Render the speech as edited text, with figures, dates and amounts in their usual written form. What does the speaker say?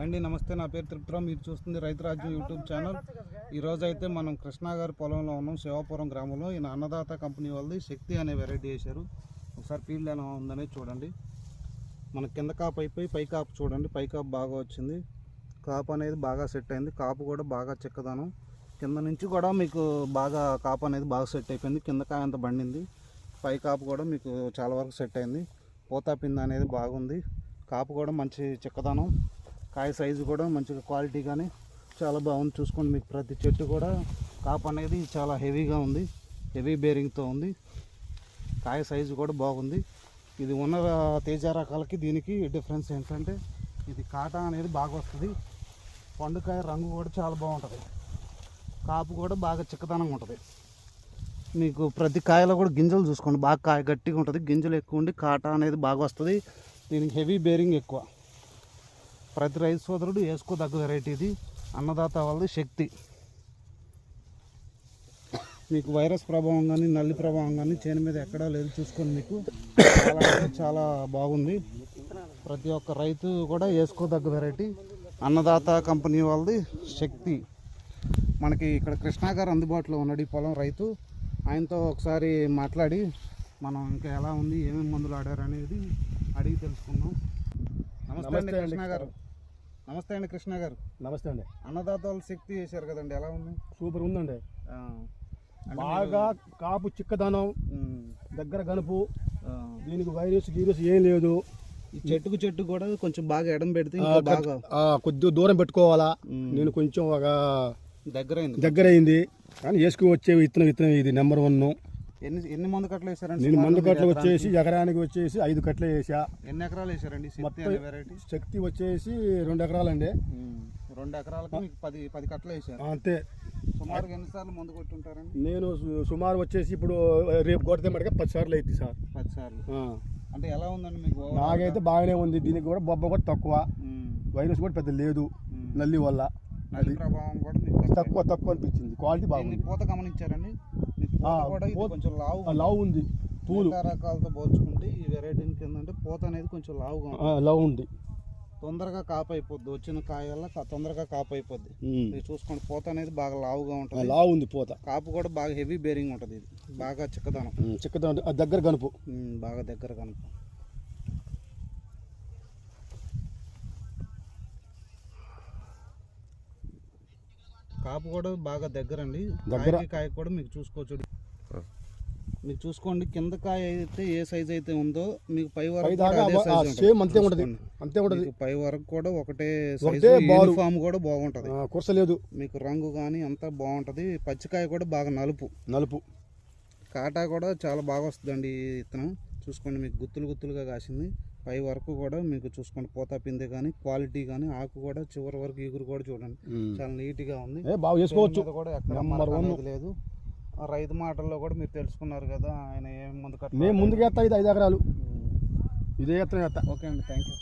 అండి నమస్తే, నా పేరు త్రిపుర. మీరు చూస్తుంది రైతు రాజ్యం యూట్యూబ్ ఛానల్. ఈరోజు అయితే మనం కృష్ణా గారి పొలంలో ఉన్నాం, శివాపురం గ్రామంలో. ఈయన అన్నదాత కంపెనీ వాళ్ళది శక్తి అనే వెరైటీ వేశారు. ఒకసారి ఫీల్డ్ ఎలా ఉందనే చూడండి. మన కింద కాపు అయిపోయి పై కాపు చూడండి, పై కాపు బాగా వచ్చింది. కాపు అనేది బాగా సెట్ అయింది, కాపు కూడా బాగా చిక్కదనం. కింద నుంచి కూడా మీకు బాగా కాపు అనేది బాగా సెట్ అయిపోయింది. కింద కాయ అంత బండింది, పై కాపు కూడా మీకు చాలా వరకు సెట్ అయింది. పోతా పింద అనేది బాగుంది, కాపు కూడా మంచి చిక్కదనం, కాయ సైజు కూడా మంచిగా క్వాలిటీ కానీ చాలా బాగుంది. చూసుకోండి, మీకు ప్రతి చెట్టు కూడా కాపు అనేది చాలా హెవీగా ఉంది, హెవీ బేరింగ్తో ఉంది. కాయ సైజు కూడా బాగుంది. ఇది ఉన్న తేజ రకాలకి దీనికి డిఫరెన్స్ ఏంటంటే ఇది కాటా అనేది బాగా వస్తుంది, పండుకాయ రంగు కూడా చాలా బాగుంటుంది, కాపు కూడా బాగా చిక్కదనంగా ఉంటుంది. మీకు ప్రతి కాయలో కూడా గింజలు చూసుకోండి, బాగా కాయ గట్టిగా ఉంటుంది, గింజలు ఎక్కువ ఉండి కాటా అనేది బాగా వస్తుంది. దీనికి హెవీ బేరింగ్ ఎక్కువ. ప్రతి రైతు సోదరుడు వేసుకోదగ్గ వెరైటీ ఇది. అన్నదాత వాళ్ళది శక్తి. మీకు వైరస్ ప్రభావం కానీ నల్లి ప్రభావం కానీ చేను మీద ఎక్కడా లేదు. చూసుకొని మీకు చాలా బాగుంది. ప్రతి ఒక్క రైతు కూడా వేసుకోదగ్గ వెరైటీ. అన్నదాత కంపెనీ వాళ్ళది శక్తి. మనకి ఇక్కడ కృష్ణా గారు అందుబాటులో ఉన్నాడు, ఈ పొలం రైతు. ఆయనతో ఒకసారి మాట్లాడి మనం ఇంకా ఎలా ఉంది, ఏమేమి మందులు ఆడారు అనేది అడిగి తెలుసుకుందాం. నమస్తే అండి కృష్ణ గారు. నమస్తే అండి కృష్ణ గారు. నమస్తే అండి. అన్నదాత వాళ్ళు శక్తి చేశారు కదండి, ఎలా ఉంది? సూపర్ ఉందండి. బాగా కాపు చిక్కదనం, దగ్గర గనుపు, దీనికి వైరస్ గీరస్ ఏం లేదు. ఈ చెట్టుకు చెట్టు కూడా కొంచెం బాగా ఎడం పెడితే బాగా కొద్దిగా దూరం పెట్టుకోవాలా. నేను కొంచెం ఒక దగ్గర అయింది కానీ వేసుకు వచ్చే విత్తనం ఇది నెంబర్ 1. ఎన్ని మందు కట్టలు వేసారండి? నేను మందు కట్టలు వచ్చేసి ఎకరానికి వచ్చేసి 5 కట్టలు వేసా. ఎన్ని ఎకరాలు వేసారండి? శక్తి వచ్చేసి 2 ఎకరాలండి. 2 ఎకరాలకు మీకు 10 కట్టలు వేసారు అంతే. సుమారుగా ఎన్నిసార్లు మందు కొట్టుంటారండి? నేను సుమారు వచ్చేసి ఇప్పుడు రేపు కొడితే మటుగా 10 సార్లు అయితే సార్. 10 సార్లు అంటే ఎలా ఉందండి మీకు? నాకైతే బాగానే ఉంది. దీనికి కూడా బొబ్బ కూడా తక్కువ, వైరస్ కూడా పెద్ద లేదు, నల్లి వల్ల నల్లి ప్రభావం కూడా మీకు తక్కువ అనిపించింది. క్వాలిటీ బాగుంది. పూత గమనించారండి? కొంచెం లావు ఉంది. పూలు రకాలతో పోల్చుకుంటే ఈ వెరైటీ కింద పూత అనేది కొంచెం లావు ఉంది. తొందరగా కాపు అయిపోద్ది, వచ్చిన కాయల్లో తొందరగా కాపు అయిపోద్ది. చూసుకోండి, పూత అనేది బాగా లావుగా ఉంటుంది. లావు ఉంది పూత. కాపు కూడా బాగా హెవీ బేరింగ్ ఉంటుంది. ఇది బాగా చిక్కదనం దగ్గర గనుపు, బాగా దగ్గర గనుపు. కాపు కూడా బాగా దగ్గరండి. కాయ కూడా మీకు చూసుకోవచ్చు. మీకు చూసుకోండి, కింద కాయ అయితే ఏ సైజ్ అయితే ఉందో మీకు పై వరకు పై వరకు కూడా ఒకటే యూనిఫామ్ కూడా బాగుంటది. కురసలేదు మీకు రంగు కానీ అంతా బాగుంటది. పచ్చికాయ కూడా బాగా నలుపు. కాటా కూడా చాలా బాగా వస్తుందండి ఈ విత్తనం. చూసుకోండి, మీకు గుత్తులుగా కాసింది. పై వరకు కూడా మీకు చూసుకోండి, పోతా పిందె కానీ క్వాలిటీ కానీ ఆకు కూడా చివరి వరకు ఈగురు కూడా చూడండి చాలా నీట్గా ఉంది. కూడా ఎక్కడ లేదు. రైతు మాటల్లో కూడా మీరు తెలుసుకున్నారు కదా, ఆయన ఏం ముందుకు 5 ఎకరాలు ఇదే ఎత్తా. ఓకే అండి, థ్యాంక్ యూ.